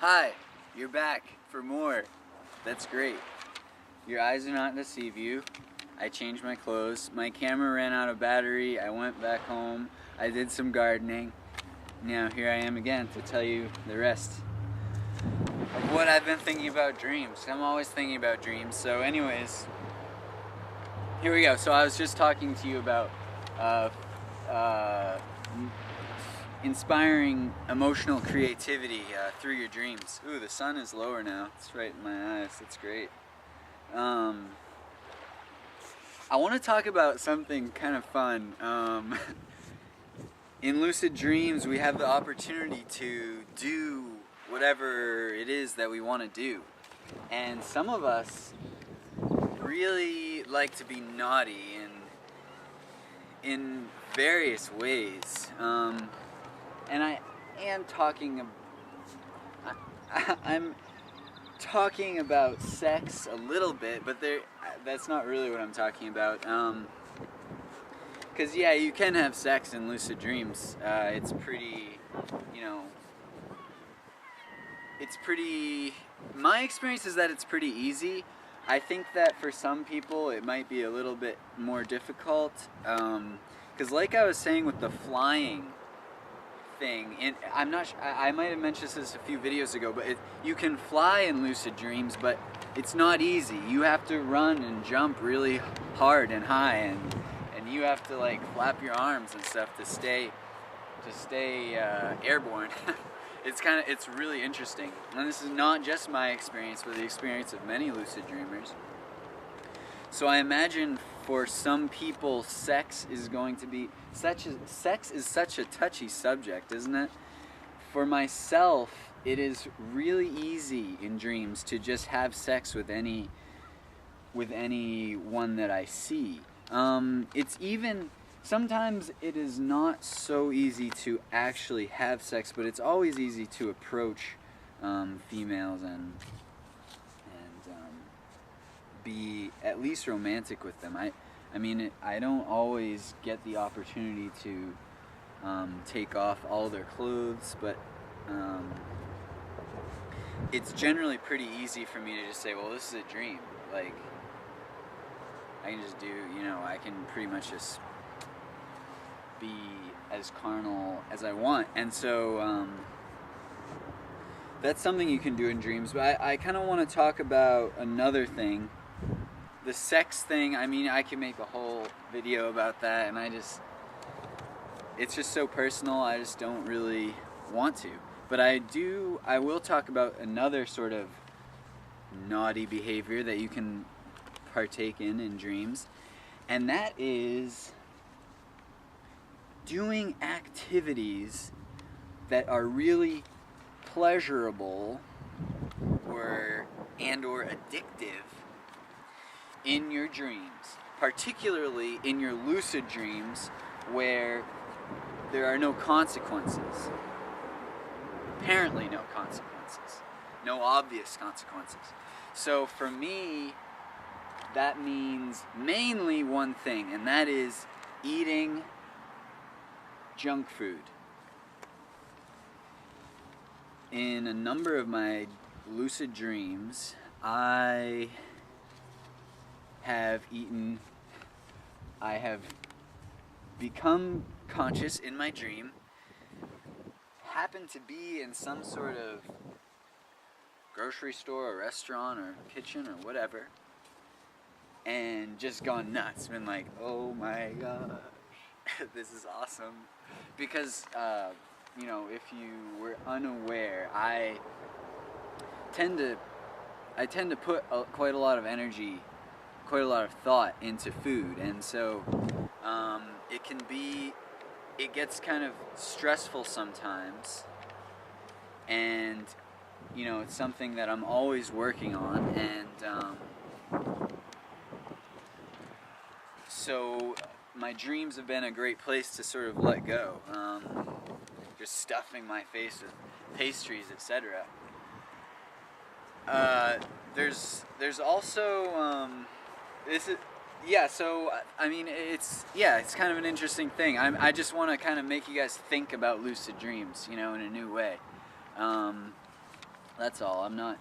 Hi, you're back for more. That's great. Your eyes do not deceive you. I changed my clothes. My camera ran out of battery. I went back home. I did some gardening. Now here I am again to tell you the rest of what I've been thinking about dreams. I'm always thinking about dreams. So anyways, here we go. So I was just talking to you about inspiring emotional creativity through your dreams. Ooh, the sun is lower now. It's right in my eyes. That's great. I want to talk about something kind of fun. In lucid dreams, we have the opportunity to do whatever it is that we want to do. And some of us really like to be naughty in various ways. And I am talking, I'm talking about sex a little bit, but that's not really what I'm talking about. Because yeah, you can have sex in lucid dreams. It's pretty, my experience is that it's pretty easy. I think that for some people it might be a little bit more difficult. Because like I was saying with the flying thing, and I'm not sure, I might have mentioned this a few videos ago, but you can fly in lucid dreams, but it's not easy. You have to run and jump really hard and high, and you have to like flap your arms and stuff to stay airborne. It's really interesting, and this is not just my experience, but the experience of many lucid dreamers. So I imagine for some people, sex is such a touchy subject, isn't it? For myself, it is really easy in dreams to just have sex with anyone that I see. It's even sometimes it is not so easy to actually have sex, but it's always easy to approach females and be at least romantic with them. I mean, I don't always get the opportunity to take off all their clothes, but it's generally pretty easy for me to just say, well, this is a dream. Like, I can just do, I can pretty much just be as carnal as I want. And so that's something you can do in dreams. But I kind of want to talk about another thing. The sex thing, I mean, I can make a whole video about that, and it's just so personal, I just don't really want to. But I will talk about another sort of naughty behavior that you can partake in dreams, and that is doing activities that are really pleasurable or addictive in your dreams, particularly in your lucid dreams where there are no consequences. Apparently no consequences. No obvious consequences. So for me, that means mainly one thing, and that is eating junk food. In a number of my lucid dreams, I have become conscious in my dream, happened to be in some sort of grocery store or restaurant or kitchen or whatever, and just gone nuts, been like, oh my gosh, this is awesome. Because, if you were unaware, I tend to put quite a lot of energy, quite a lot of thought into food, and so it gets kind of stressful sometimes, and it's something that I'm always working on, and so my dreams have been a great place to sort of let go, just stuffing my face with pastries, etc. There's also so I mean, it's kind of an interesting thing. I just want to kind of make you guys think about lucid dreams, in a new way. That's all. I'm not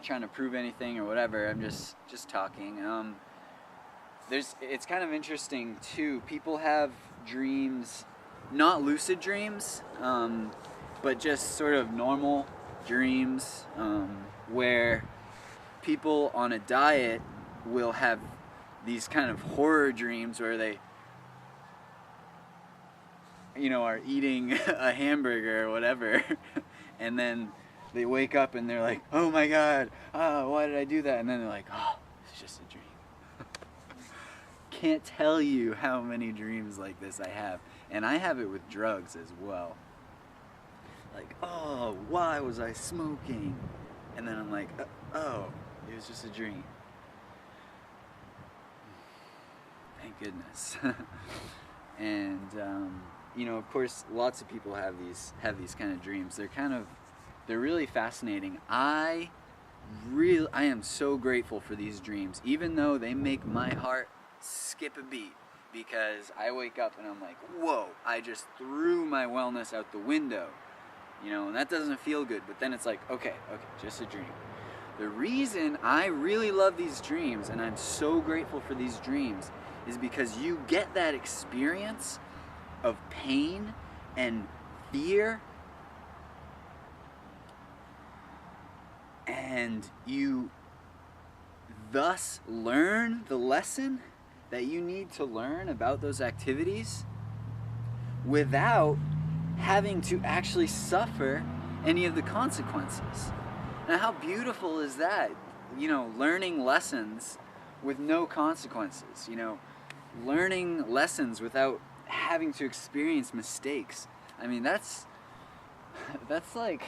trying to prove anything or whatever. I'm just talking. It's kind of interesting too. People have dreams, not lucid dreams, but just sort of normal dreams, where people on a diet will have these kind of horror dreams where they, are eating a hamburger or whatever, and then they wake up and they're like, oh my god, why did I do that? And then they're like, oh, it's just a dream. Can't tell you how many dreams like this I have. And I have it with drugs as well. Like, oh, why was I smoking? And then I'm like, oh, it was just a dream. Thank goodness. And of course, lots of people have these kind of dreams. They're really fascinating. I am so grateful for these dreams, even though they make my heart skip a beat, because I wake up and I'm like, whoa, I just threw my wellness out the window, and that doesn't feel good. But then it's like, okay, just a dream. The reason I really love these dreams, and I'm so grateful for these dreams, is because you get that experience of pain and fear, and you thus learn the lesson that you need to learn about those activities without having to actually suffer any of the consequences. Now, how beautiful is that? Learning lessons with no consequences, learning lessons without having to experience mistakes. I mean, that's like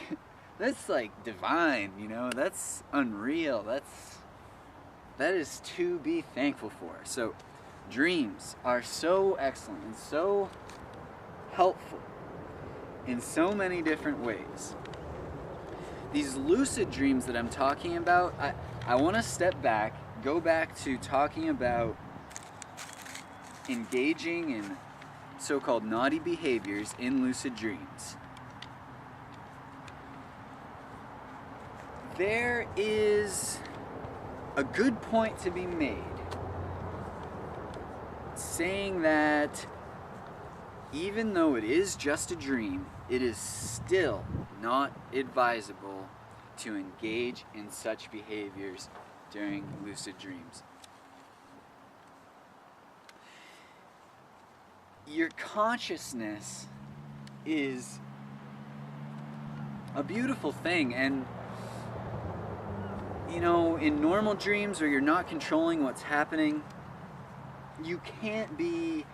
divine, that's unreal. That is to be thankful for. So dreams are so excellent and so helpful in so many different ways. These lucid dreams that I'm talking about, I want to step back, go back to talking about engaging in so-called naughty behaviors in lucid dreams. There is a good point to be made saying that even though it is just a dream, it is still not advisable to engage in such behaviors during lucid dreams. Your consciousness is a beautiful thing, and in normal dreams where you're not controlling what's happening, you can't be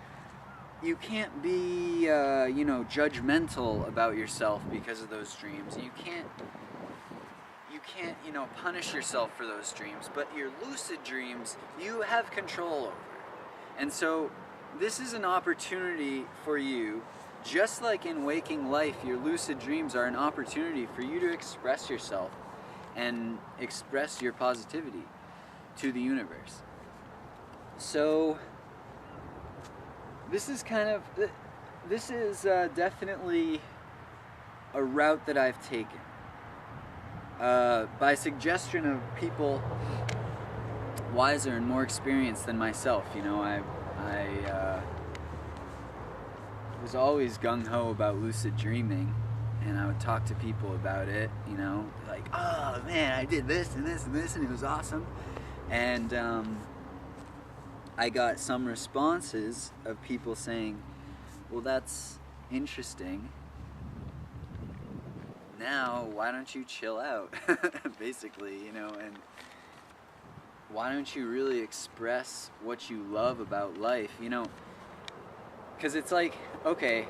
judgmental about yourself because of those dreams. You can't punish yourself for those dreams. But your lucid dreams, you have control over. And so this is an opportunity for you, just like in waking life, your lucid dreams are an opportunity for you to express yourself and express your positivity to the universe. So this is definitely a route that I've taken by suggestion of people wiser and more experienced than myself. I was always gung-ho about lucid dreaming, and I would talk to people about it, like, oh man, I did this and this and this and it was awesome. And I got some responses of people saying, well, that's interesting. Now, why don't you chill out? Basically, and why don't you really express what you love about life? Because it's like, okay,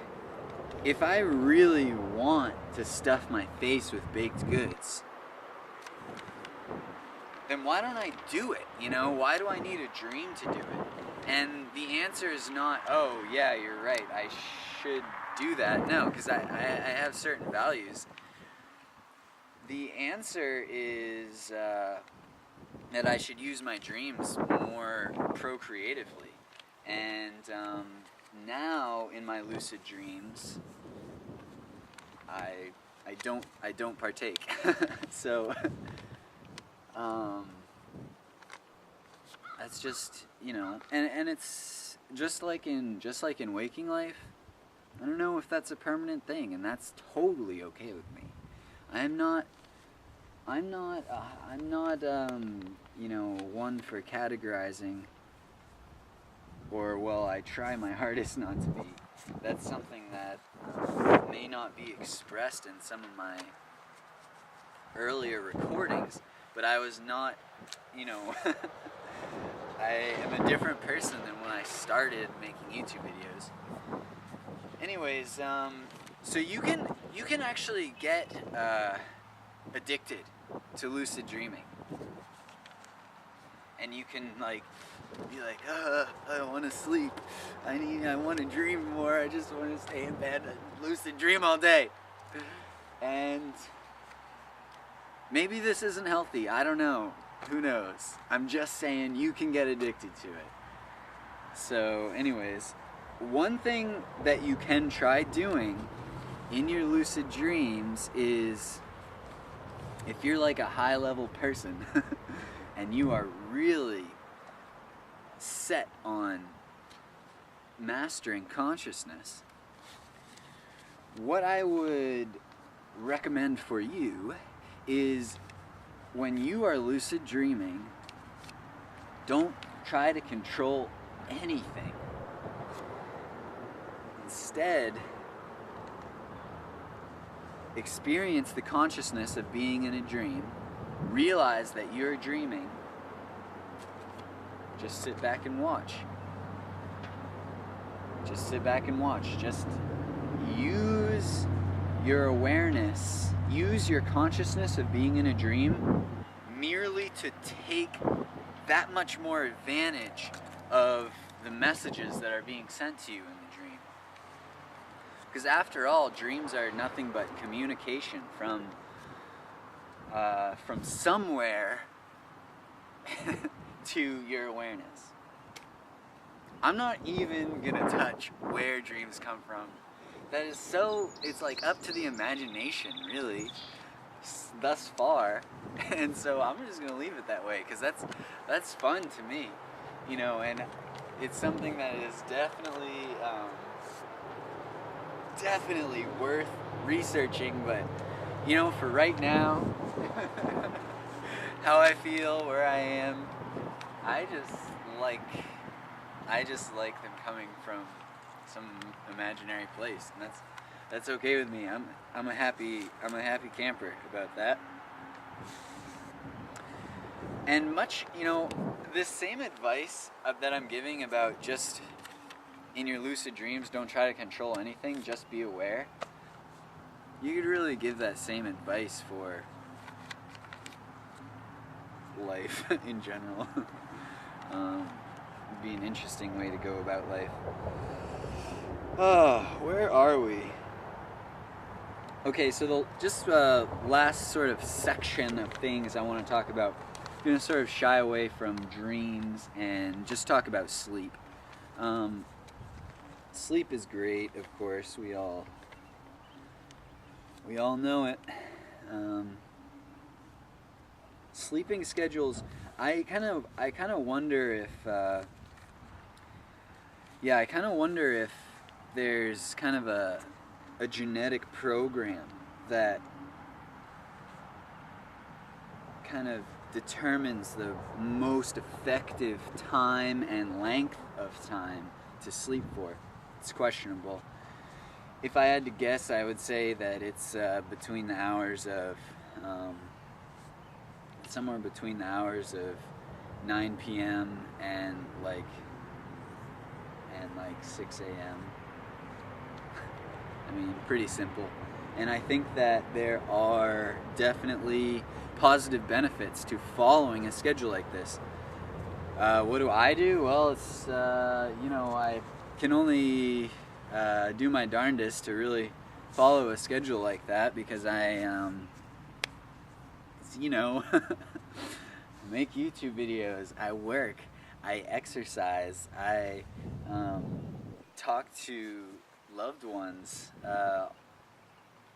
if I really want to stuff my face with baked goods, then why don't I do it? Why do I need a dream to do it? And the answer is not, oh yeah, you're right, I should do that. No, because I have certain values. The answer is that I should use my dreams more procreatively. And now in my lucid dreams, I I don't partake. So that's just, you know, and it's just like in waking life. I don't know if that's a permanent thing, and that's totally okay with me. I'm not you know, one for categorizing, or, well, I try my hardest not to be. That's something that may not be expressed in some of my earlier recordings, but I was not, you know, I am a different person than when I started making YouTube videos. Anyways, so you can actually get addicted to lucid dreaming, and you can like be like, I want to sleep, I want to dream more, I just want to stay in bed and lucid dream all day. And maybe this isn't healthy, I don't know, who knows. I'm just saying you can get addicted to it. So anyways, one thing that you can try doing in your lucid dreams is, if you're like a high level person and you are really set on mastering consciousness, what I would recommend for you is, when you are lucid dreaming, don't try to control anything. Instead, experience the consciousness of being in a dream. Realize that you're dreaming. Just sit back and watch. Just sit back and watch. Just use your awareness, use your consciousness of being in a dream merely to take that much more advantage of the messages that are being sent to you in the dream. Because after all, dreams are nothing but communication from somewhere to your awareness. I'm not even gonna touch where dreams come from. That is so, it's like up to the imagination, really, thus far. And so I'm just gonna leave it that way, because that's fun to me, you know, and it's something that is definitely worth researching. But, you know, for right now, how I feel, where I am, I just like them coming from some imaginary place, and that's okay with me. I'm a happy camper about that. And much, you know, this same advice that I'm giving about just in your lucid dreams, don't try to control anything, just be aware. You could really give that same advice for life in general. It'd be an interesting way to go about life. Where are we? Okay, so the last sort of section of things I want to talk about, I'm going to sort of shy away from dreams and just talk about sleep. Sleep is great, of course. We all know it. Sleeping schedules. I kind of wonder if. I kind of wonder if there's kind of a genetic program that kind of determines the most effective time and length of time to sleep for. It's questionable. If I had to guess, I would say that it's between the hours of somewhere between the hours of 9 p.m. and like 6 a.m. I mean, pretty simple. And I think that there are definitely positive benefits to following a schedule like this. What do I do? Well, it's, I can only do my darndest to really follow a schedule like that, because I, make YouTube videos, I work, I exercise, I talk to loved ones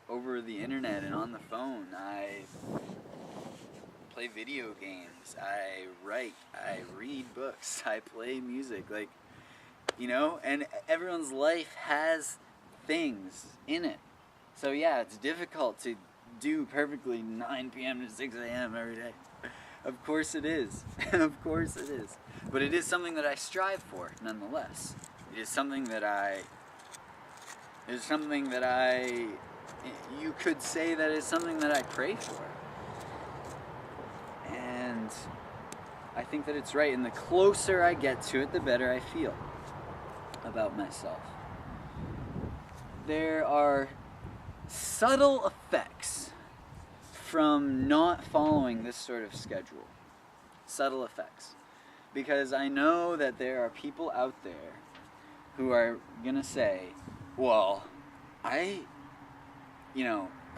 over over the internet and on the phone. I play video games. I write. I read books. I play music. Like, you know, and everyone's life has things in it. So yeah, it's difficult to do perfectly 9 p.m. to 6 a.m. every day. Of course it is. Of course it is. But it is something that I strive for, nonetheless. It is something that you could say that it's something that I pray for. And I think that it's right. And the closer I get to it, the better I feel about myself. There are subtle effects from not following this sort of schedule. Subtle effects. Because I know that there are people out there who are going to say, well,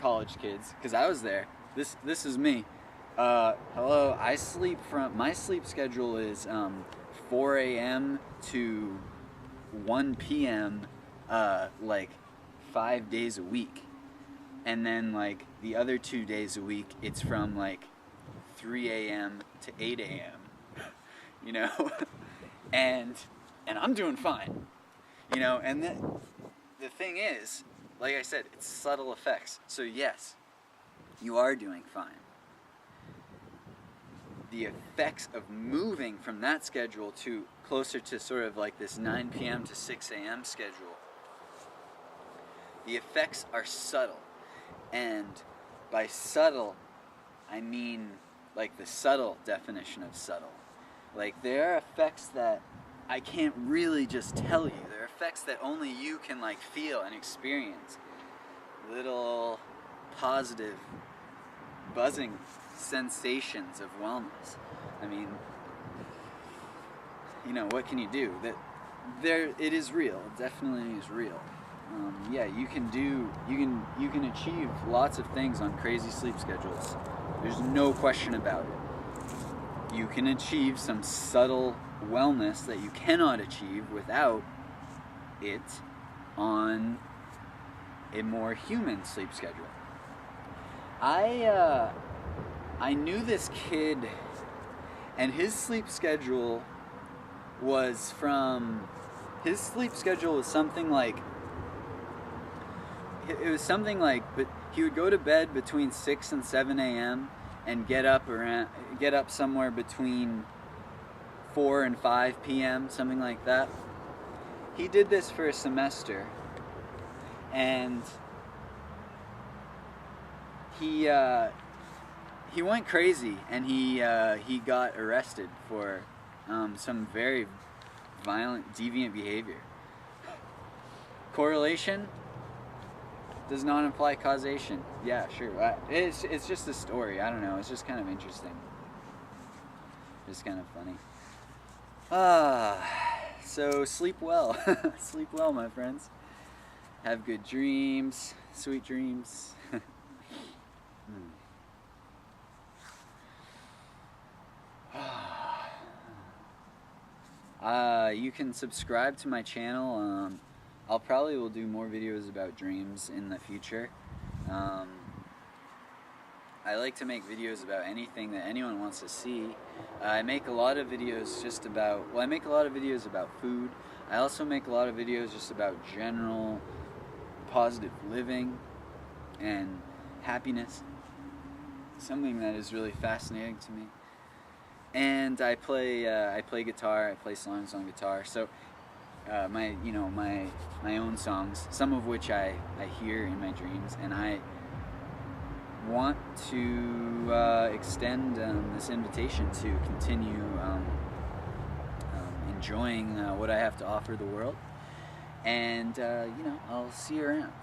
college kids, because I was there, this is me. Hello, my sleep schedule is 4 a.m. to 1 p.m. Like 5 days a week. And then like the other 2 days a week, it's from like 3 a.m. to 8 a.m. You know? and I'm doing fine. You know, and the thing is, like I said, it's subtle effects. So yes, you are doing fine. The effects of moving from that schedule to closer to sort of like this 9 p.m. to 6 a.m. schedule, the effects are subtle. And by subtle, I mean like the subtle definition of subtle. Like there are effects that I can't really just tell you. There are effects that only you can like feel and experience. Little positive buzzing sensations of wellness. I mean, you know, what can you do? It is real. It definitely is real. Yeah, you can achieve lots of things on crazy sleep schedules. There's no question about it. You can achieve some subtle wellness that you cannot achieve without it on a more human sleep schedule. I knew this kid, and his sleep schedule was something like, but he would go to bed between 6 and 7 a.m. and get up somewhere between 4 and 5 p.m., something like that. He did this for a semester, and he went crazy, and he got arrested for some very violent, deviant behavior. Correlation does not imply causation. Yeah, sure. It's just a story. I don't know. It's just kind of interesting. It's kind of funny. So sleep well. Sleep well, my friends. Have good dreams. Sweet dreams. You can subscribe to my channel. I'll probably will do more videos about dreams in the future. I like to make videos about anything that anyone wants to see. I make a lot of videos I make a lot of videos about food. I also make a lot of videos just about general positive living and happiness. Something that is really fascinating to me. And I play guitar. I play songs on guitar. So my own songs, some of which I hear in my dreams, and I want to extend this invitation to continue enjoying what I have to offer the world. And I'll see you around.